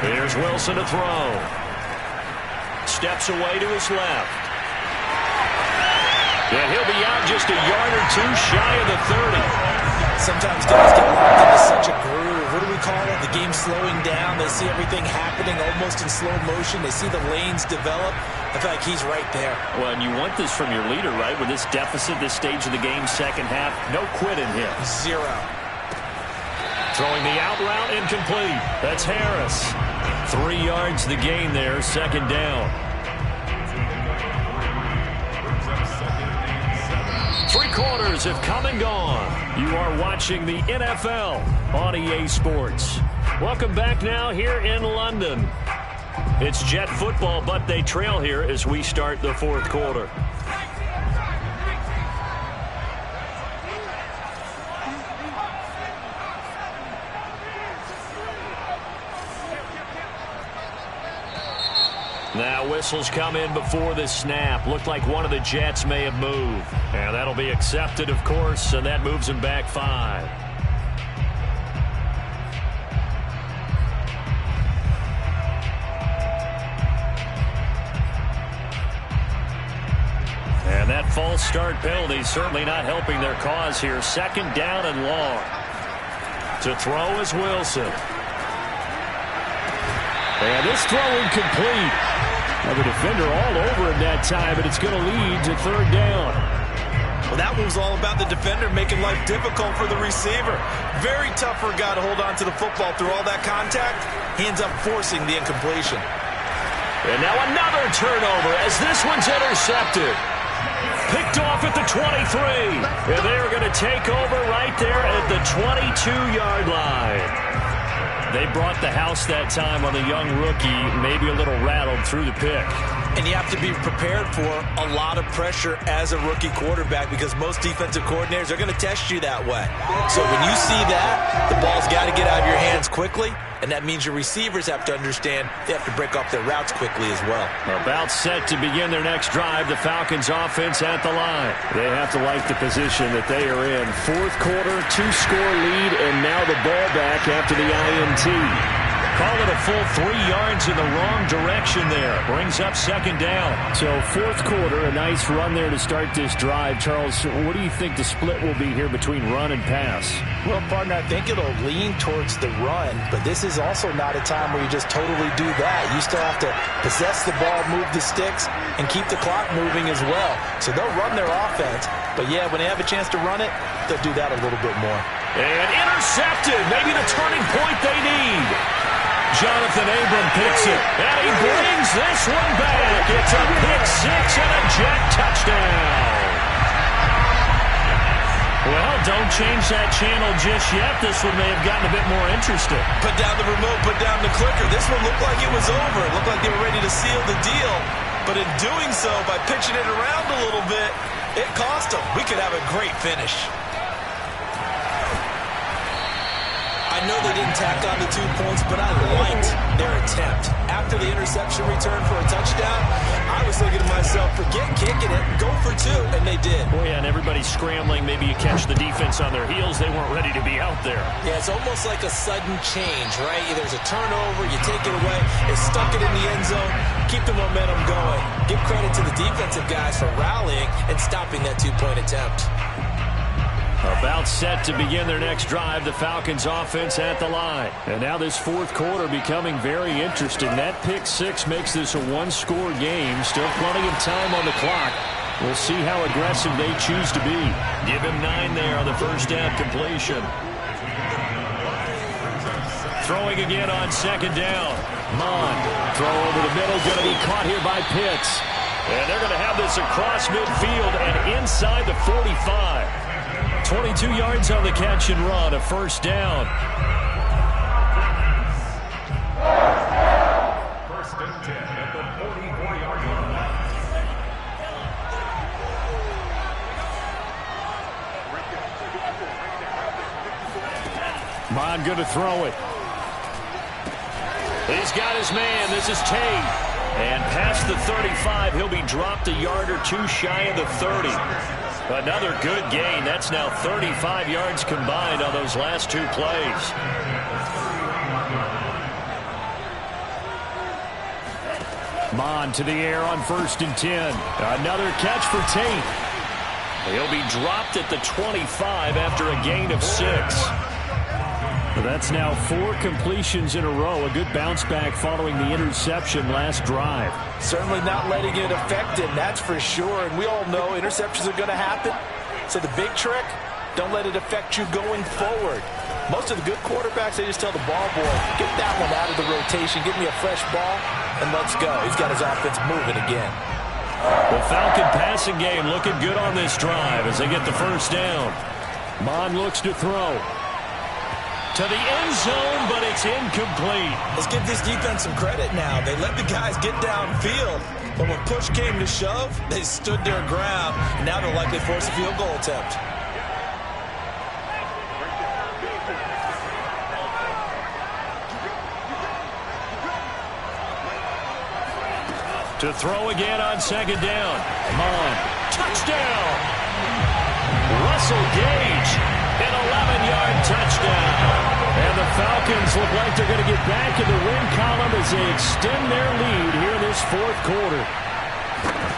Here's Wilson to throw. Steps away to his left. And he'll be out just a yard or 2 shy of the 30. Sometimes guys get locked into such a groove. What do we call it? The game slowing down. They see everything happening almost in slow motion. They see the lanes develop. I feel like he's right there. Well, and you want this from your leader, right? With this deficit, this stage of the game, second half, no quit in him. 0. Throwing the out route incomplete. That's Harris. 3 yards the gain there, 2nd down. 3 quarters have come and gone. You are watching the NFL on EA Sports. Welcome back now here in London. It's Jet football, but they trail here as we start the 4th quarter. Now whistles come in before the snap. Looked like one of the Jets may have moved. And that'll be accepted, of course, and that moves him back 5. And that false start penalty certainly not helping their cause here. 2nd down and long. To throw is Wilson. And this throw incomplete. Now the defender all over him that time, but it's going to lead to 3rd down. Well, that one was all about the defender making life difficult for the receiver. Very tough for a guy to hold on to the football through all that contact. He ends up forcing the incompletion. And now another turnover as this one's intercepted. Picked off at the 23. And they are going to take over right there at the 22-yard line. They brought the house that time on the young rookie, maybe a little rattled through the pick. And you have to be prepared for a lot of pressure as a rookie quarterback because most defensive coordinators are going to test you that way. So when you see that, the ball's got to get out of your hands quickly, and that means your receivers have to understand they have to break off their routes quickly as well. About set to begin their next drive, the Falcons offense at the line. They have to like the position that they are in. 4th quarter, 2-score lead, and now the ball back after the INT. Call it a full 3 yards in the wrong direction there. Brings up second down. So fourth quarter, a nice run there to start this drive. Charles, what do you think the split will be here between run and pass? Well, partner, I think it'll lean towards the run, but this is also not a time where you just totally do that. You still have to possess the ball, move the sticks, and keep the clock moving as well. So they'll run their offense, but yeah, when they have a chance to run it, they'll do that a little bit more. And intercepted, maybe the turning point they need. Jonathan Abram picks it, and he brings this one back. It's a pick six and a Jet touchdown. Well, don't change that channel just yet. This one may have gotten a bit more interesting. Put down the remote, put down the clicker. This one looked like it was over. It looked like they were ready to seal the deal. But in doing so, by pitching it around a little bit, it cost them. We could have a great finish. I know they didn't tack on the 2 points, but I liked their attempt. After the interception return for a touchdown, I was thinking to myself, forget kicking it, go for 2, and they did. Oh, yeah, and everybody's scrambling. Maybe you catch the defense on their heels. They weren't ready to be out there. Yeah, it's almost like a sudden change, right? There's a turnover, you take it away, they stuck it in the end zone, keep the momentum going. Give credit to the defensive guys for rallying and stopping that 2-point attempt. About set to begin their next drive, the Falcons offense at the line. And now this fourth quarter becoming very interesting. That pick six makes this a one-score game. Still plenty of time on the clock. We'll see how aggressive they choose to be. Give him 9 there on the first down completion. Throwing again on second down. Mond, throw over the middle, going to be caught here by Pitts. And they're going to have this across midfield and inside the 45. 22 yards on the catch and run, a first down. First and 10 at the 44-yard line. Mond going to throw it. He's got his man. This is Tate. And past the 35, he'll be dropped a yard or 2 shy of the 30. Another good gain. That's now 35 yards combined on those last 2 plays. Mond to the air on first and 10. Another catch for Tate. He'll be dropped at the 25 after a gain of 6. That's now 4 completions in a row. A good bounce back following the interception last drive. Certainly not letting it affect him, that's for sure. And we all know interceptions are going to happen. So the big trick, don't let it affect you going forward. Most of the good quarterbacks, they just tell the ball boy, get that one out of the rotation, give me a fresh ball, and let's go. He's got his offense moving again. The Falcon passing game looking good on this drive as they get the first down. Mond looks to throw. To the end zone, but it's incomplete. Let's give this defense some credit now. They let the guys get downfield, but when push came to shove, they stood their ground, and now they'll likely force a field goal attempt. To throw again on second down. Mond, touchdown! Russell Gage, an 11-yard touchdown. And the Falcons look like they're going to get back in the win column as they extend their lead here in this fourth quarter.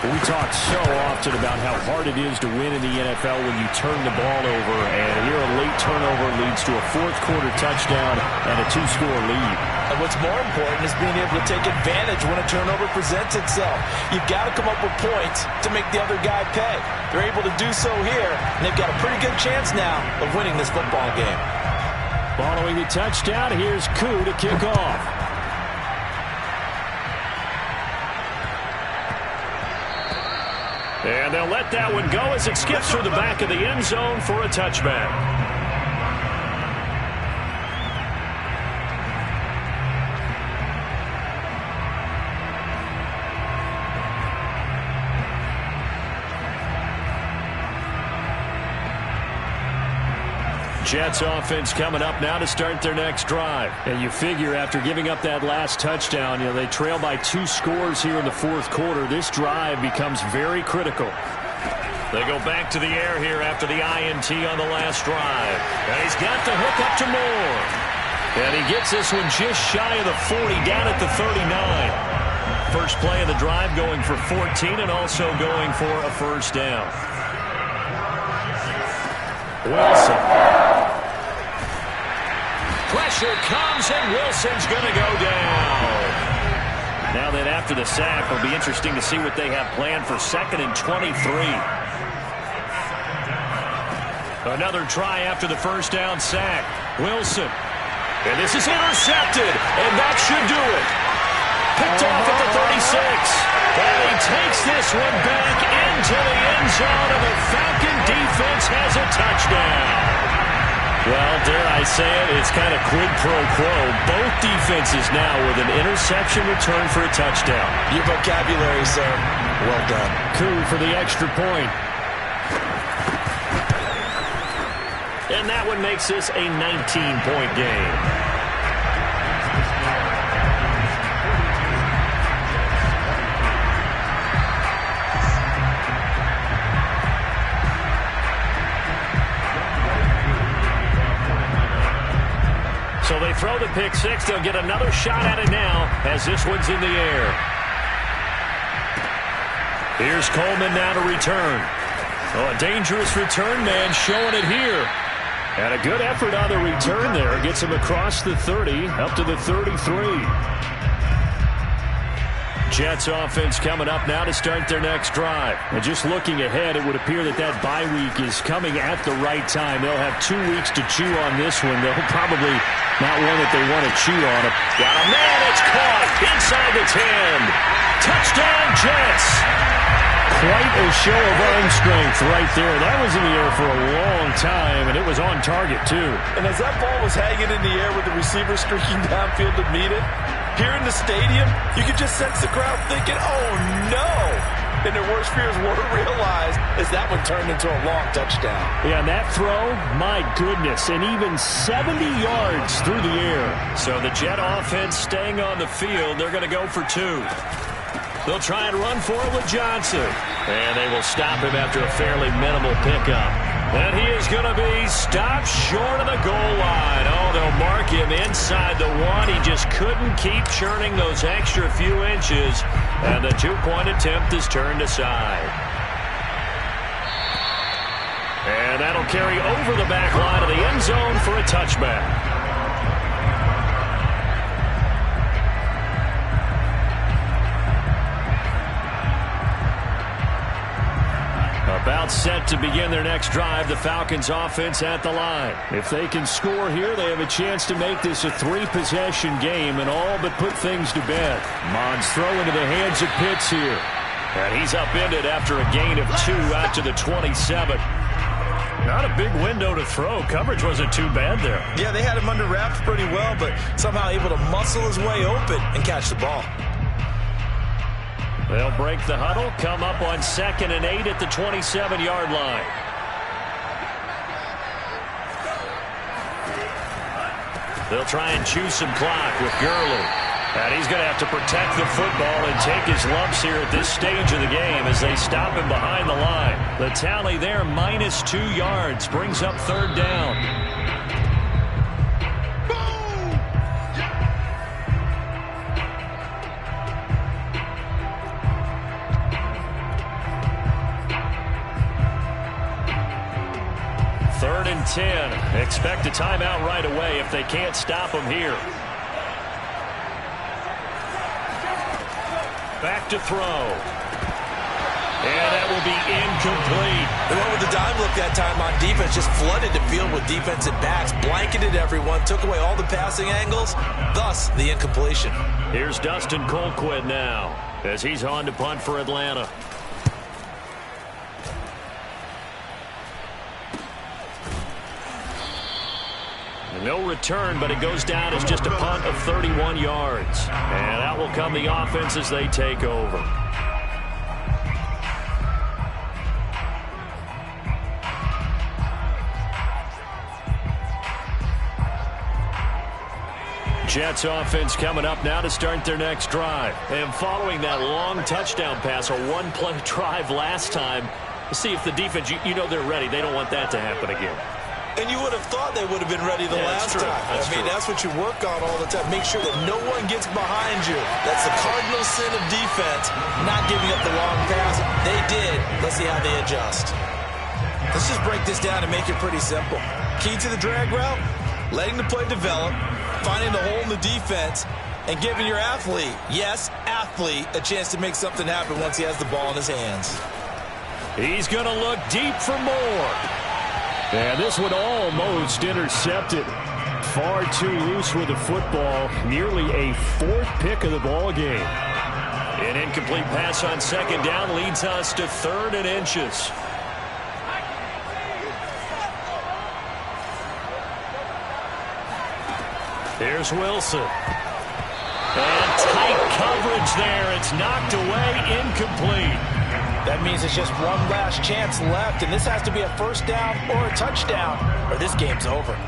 We talk so often about how hard it is to win in the NFL when you turn the ball over, and here a late turnover leads to a fourth quarter touchdown and a 2-score lead. And what's more important is being able to take advantage when a turnover presents itself. You've got to come up with points to make the other guy pay. They're able to do so here, and they've got a pretty good chance now of winning this football game. Following the touchdown, here's Koo to kick off. And they'll let that one go as it skips through the back of the end zone for a touchback. Jets offense coming up now to start their next drive. And you figure after giving up that last touchdown, they trail by 2 scores here in the fourth quarter. This drive becomes very critical. They go back to the air here after the INT on the last drive. And he's got the hook up to Moore. And he gets this one just shy of the 40, down at the 39. First play of the drive going for 14 and also going for a first down. Wilson. Pressure comes, and Wilson's going to go down. Now that after the sack, it'll be interesting to see what they have planned for 2nd and 23. Another try after the first down sack. Wilson. And this is intercepted, and that should do it. Picked off at the 36. And he takes this one back into the end zone, and the Falcon defense has a touchdown. Well, dare I say it, it's kind of quid pro quo. Both defenses now with an interception return for a touchdown. Your vocabulary, sir. Well done. Coup for the extra point. And that one makes this a 19-point game. So they throw the pick six. They'll get another shot at it now as this one's in the air. Here's Coleman now to return. Oh, a dangerous return man showing it here. And a good effort on the return there. Gets him across the 30, up to the 33. Jets offense coming up now to start their next drive. And just looking ahead, it would appear that that bye week is coming at the right time. They'll have 2 weeks to chew on this one. They'll probably not one that they want to chew on. Got a man, it's caught inside the 10. Touchdown, Jets. Quite a show of arm strength right there. That was in the air for a long time, and it was on target, too. And as that ball was hanging in the air with the receiver streaking downfield to meet it, here in the stadium, you could just sense the crowd thinking, oh, no. And their worst fears were realized as that one turned into a long touchdown. Yeah, and that throw, my goodness, and even 70 yards through the air. So the Jet offense staying on the field, they're going to go for 2. They'll try and run for it with Johnson. And they will stop him after a fairly minimal pickup. And he is going to be stopped short of the goal line. Oh, they'll mark him inside the 1. He just couldn't keep churning those extra few inches. And the 2-point attempt is turned aside. And that'll carry over the back line of the end zone for a touchback. About set to begin their next drive, the Falcons offense at the line. If they can score here, they have a chance to make this a 3-possession game and all but put things to bed. Mons throw into the hands of Pitts here. And he's upended after a gain of 2 out to the 27. Not a big window to throw. Coverage wasn't too bad there. Yeah, they had him under wraps pretty well, but somehow able to muscle his way open and catch the ball. They'll break the huddle, come up on 2nd and 8 at the 27-yard line. They'll try and chew some clock with Gurley. And he's going to have to protect the football and take his lumps here at this stage of the game as they stop him behind the line. The tally there, -2 yards, brings up 3rd down. Third and 10. Expect a timeout right away if they can't stop him here. Back to throw. And that will be incomplete. They went with the dime look that time on defense. Just flooded the field with defensive backs. Blanketed everyone. Took away all the passing angles. Thus, the incompletion. Here's Dustin Colquitt now as he's on to punt for Atlanta. No return, but it goes down as just a punt of 31 yards. And that will come the offense as they take over. Jets offense coming up now to start their next drive. And following that long touchdown pass, a one-play drive last time, let's see if the defense, you know they're ready. They don't want that to happen again. And you would have thought they would have been ready the last time. I mean, that's what you work on all the time. Make sure that no one gets behind you. That's the cardinal sin of defense, not giving up the long pass. They did. Let's see how they adjust. Let's just break this down and make it pretty simple. Key to the drag route, letting the play develop, finding the hole in the defense, and giving your athlete, yes, athlete, a chance to make something happen once he has the ball in his hands. He's going to look deep for more. And this one almost intercepted. Far too loose with the football. Nearly a fourth pick of the ball game. An incomplete pass on second down leads us to 3rd and inches. Here's Wilson. And tight coverage there. It's knocked away, incomplete. That means it's just one last chance left, and this has to be a first down or a touchdown, or this game's over.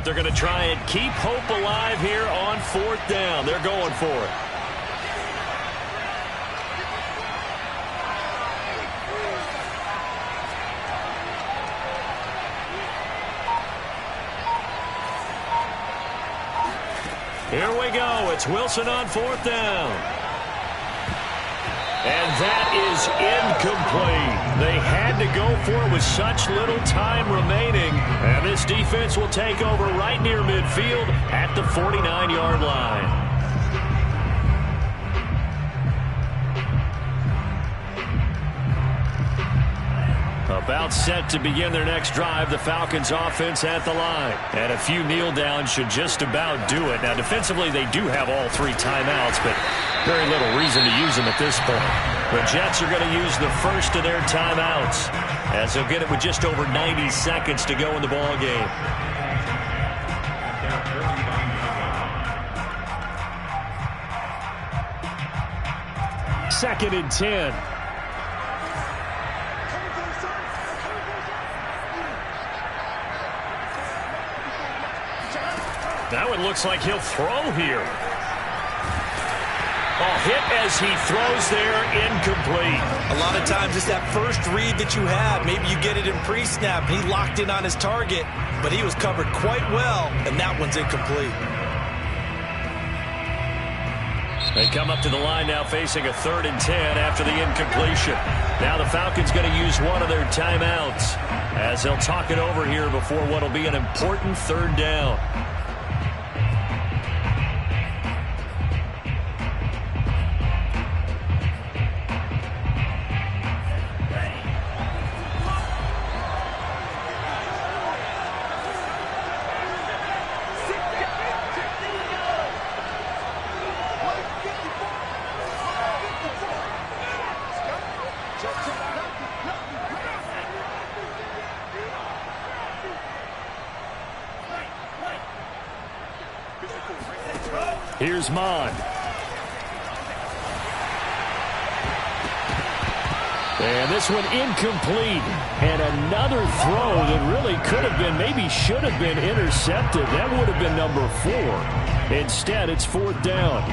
They're going to try and keep hope alive here on 4th down. They're going for it. Here we go. It's Wilson on 4th down. And that is incomplete. They had to go for it with such little time remaining. And this defense will take over right near midfield at the 49-yard line. About set to begin their next drive, the Falcons offense at the line. And a few kneel downs should just about do it. Now, defensively, they do have all 3 timeouts, but very little reason to use them at this point. The Jets are going to use the first of their timeouts, as they'll get it with just over 90 seconds to go in the ball game. Second and 10. Now it looks like he'll throw here. A hit as he throws there, incomplete. A lot of times it's that first read that you have. Maybe you get it in pre-snap. He locked in on his target, but he was covered quite well, and that one's incomplete. They come up to the line now facing a 3rd and 10 after the incompletion. Now the Falcons going to use one of their timeouts as they'll talk it over here before what will be an important 3rd down. Here's Mond. And this one incomplete. And another throw that really could have been, maybe should have been intercepted. That would have been number 4. Instead, it's 4th down.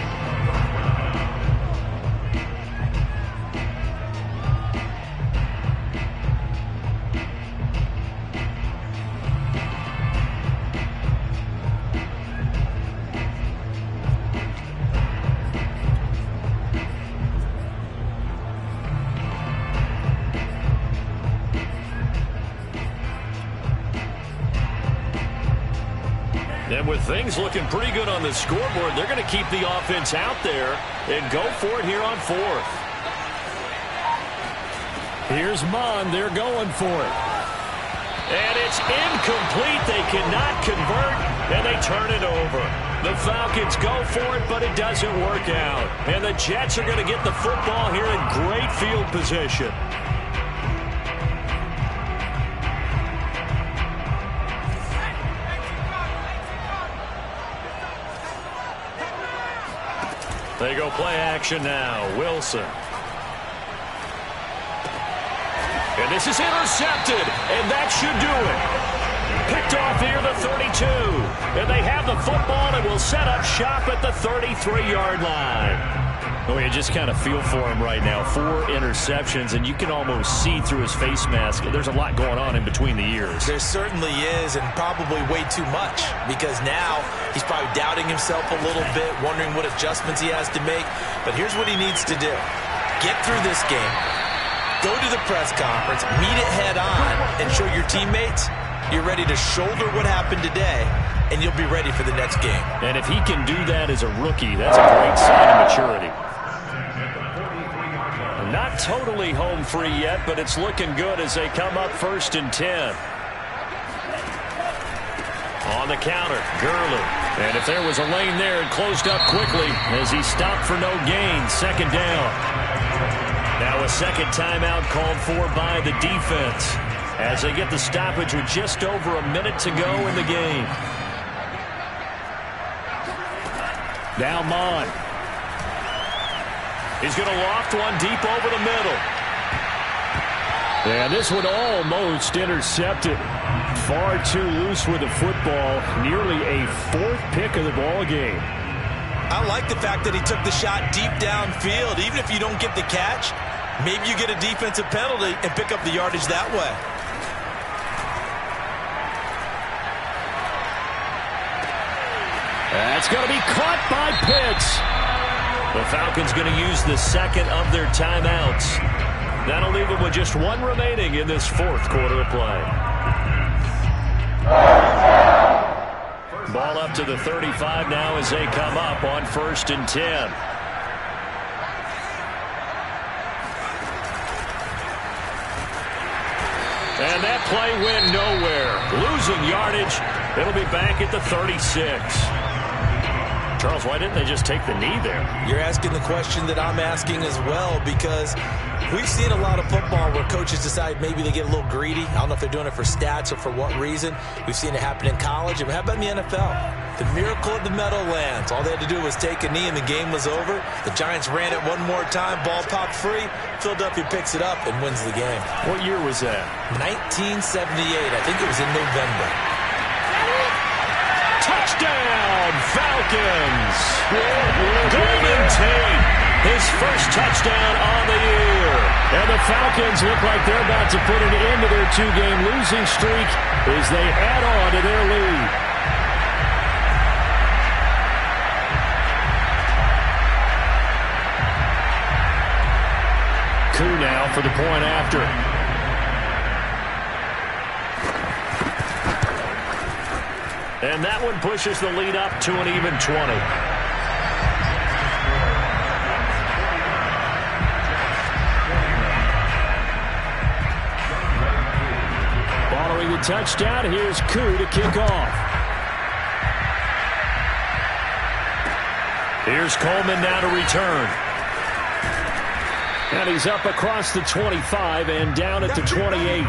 And with things looking pretty good on the scoreboard, they're going to keep the offense out there and go for it here on 4th. Here's Mond. They're going for it. And it's incomplete. They cannot convert, and they turn it over. The Falcons go for it, but it doesn't work out. And the Jets are going to get the football here in great field position. They go play action now. Wilson. And this is intercepted, and that should do it. Picked off near the 32. And they have the football and will set up shop at the 33-yard line. Oh, you just kind of feel for him right now. 4 interceptions, and you can almost see through his face mask. There's a lot going on in between the ears. There certainly is, and probably way too much, because now he's probably doubting himself a little bit, wondering what adjustments he has to make. But here's what he needs to do. Get through this game, go to the press conference, meet it head on, and show your teammates you're ready to shoulder what happened today, and you'll be ready for the next game. And if he can do that as a rookie, that's a great sign of maturity. Not totally home free yet, but it's looking good as they come up 1st and 10. On the counter, Gurley. And if there was a lane there, it closed up quickly as he stopped for no gain. 2nd down. Now a second timeout called for by the defense as they get the stoppage with just over a minute to go in the game. Now Mon. He's going to loft one deep over the middle. And this one almost intercepted. Far too loose with the football. Nearly a 4th pick of the ball game. I like the fact that he took the shot deep downfield. Even if you don't get the catch, maybe you get a defensive penalty and pick up the yardage that way. That's going to be caught by Pitts. The Falcons going to use the second of their timeouts. That'll leave them with just 1 remaining in this 4th quarter of play. Ball up to the 35 now as they come up on 1st and 10. And that play went nowhere. Losing yardage. It'll be back at the 36. Charles, why didn't they just take the knee there? You're asking the question that I'm asking as well, because we've seen a lot of football where coaches decide maybe they get a little greedy. I don't know if they're doing it for stats or for what reason. We've seen it happen in college. And how about in the NFL? The miracle of the Meadowlands. All they had to do was take a knee and the game was over. The Giants ran it one more time. Ball popped free. Philadelphia picks it up and wins the game. What year was that? 1978. I think it was in November. Touchdown, Falcons! Golden Tate, his first touchdown on the year. And the Falcons look like they're about to put an end to their 2-game losing streak as they add on to their lead. Koo now for the point after. And that one pushes the lead up to an even 20. Following the touchdown, here's Koo to kick off. Here's Coleman now to return. And he's up across the 25 and down at the 28.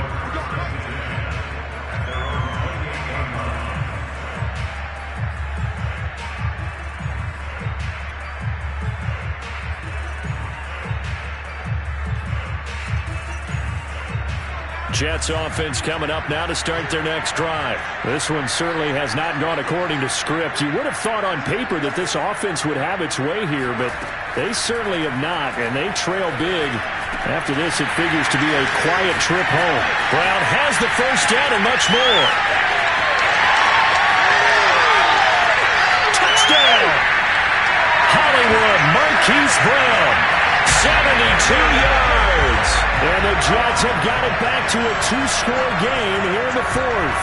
Jets offense coming up now to start their next drive. This one certainly has not gone according to script. You would have thought on paper that this offense would have its way here, but they certainly have not, and they trail big. After this, it figures to be a quiet trip home. Brown has the first down and much more. Touchdown! Hollywood Marquise Brown, 72 yards. And the Jets have got it back to a 2-score game here in the 4th.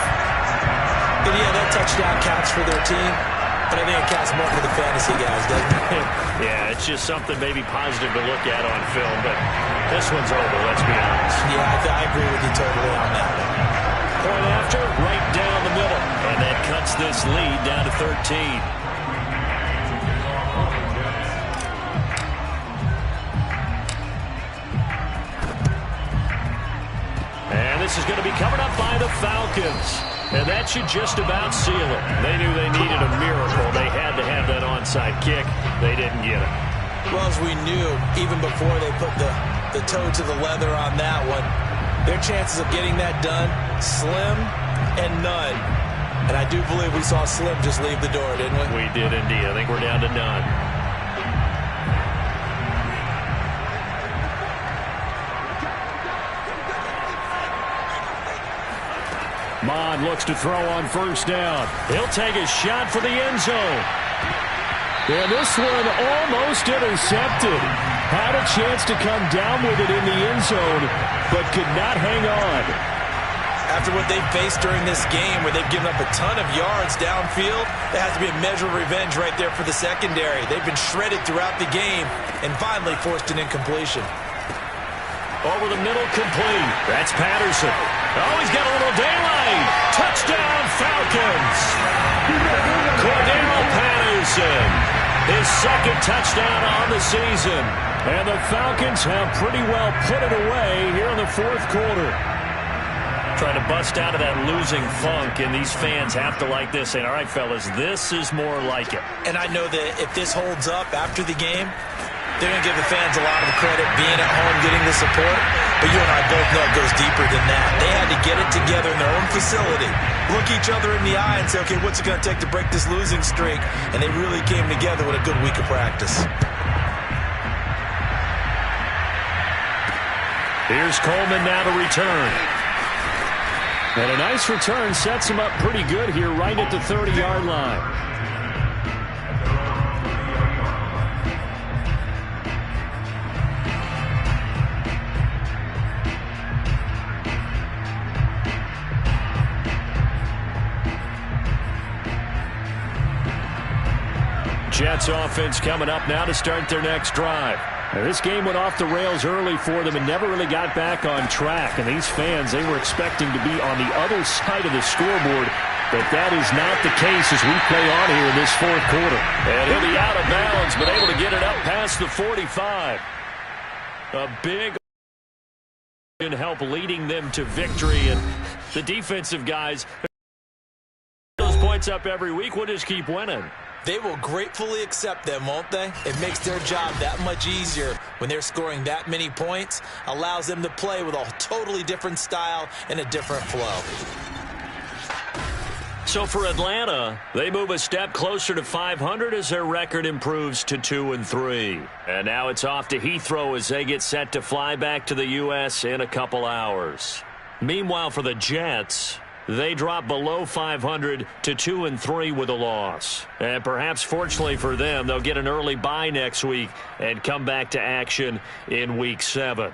And yeah, that touchdown counts for their team, but I think it counts more for the fantasy guys, doesn't it? Yeah, it's just something maybe positive to look at on film, but this one's over, let's be honest. Yeah, I agree with you totally on that one. Point after, right down the middle, and that cuts this lead down to 13. This is going to be covered up by the Falcons. And that should just about seal it. They knew they needed a miracle. They had to have that onside kick. They didn't get it. Well, as we knew, even before they put the toe to the leather on that one, their chances of getting that done, slim and none. And I do believe we saw Slim just leave the door, didn't we? We did indeed. I think we're down to none. Mond looks to throw on first down. He'll take a shot for the end zone. And this one almost intercepted. Had a chance to come down with it in the end zone, but could not hang on. After what they've faced during this game, where they've given up a ton of yards downfield, there has to be a measure of revenge right there for the secondary. They've been shredded throughout the game and finally forced an incompletion. Over the middle, complete. That's Patterson. Oh, he's got a little daylight. Touchdown, Falcons. Cordell Patterson, his second touchdown on the season. And the Falcons have pretty well put it away here in the fourth quarter. Trying to bust out of that losing funk, and these fans have to like this. Saying, all right, fellas, this is more like it. And I know that if this holds up after the game, they're going to give the fans a lot of credit being at home, getting the support. But you and I both know it goes deeper than that. They had to get it together in their own facility, look each other in the eye and say, okay, what's it going to take to break this losing streak? And they really came together with a good week of practice. Here's Coleman now to return. And a nice return sets him up pretty good here right at the 30-yard line. Jets offense coming up now to start their next drive. Now, this game went off the rails early for them and never really got back on track. And these fans, they were expecting to be on the other side of the scoreboard. But that is not the case as we play on here in this fourth quarter. And he'll be out of bounds, but able to get it up past the 45. A big help leading them to victory. And the defensive guys, those points up every week, we'll just keep winning. They will gratefully accept them, won't they? It makes their job that much easier when they're scoring that many points. Allows them to play with a totally different style and a different flow. So for Atlanta, they move a step closer to 500 as their record improves to 2-3. And now it's off to Heathrow as they get set to fly back to the U.S. in a couple hours. Meanwhile, for the Jets, they drop below 500 to 2-3 with a loss. And perhaps fortunately for them, they'll get an early bye next week and come back to action in Week 7.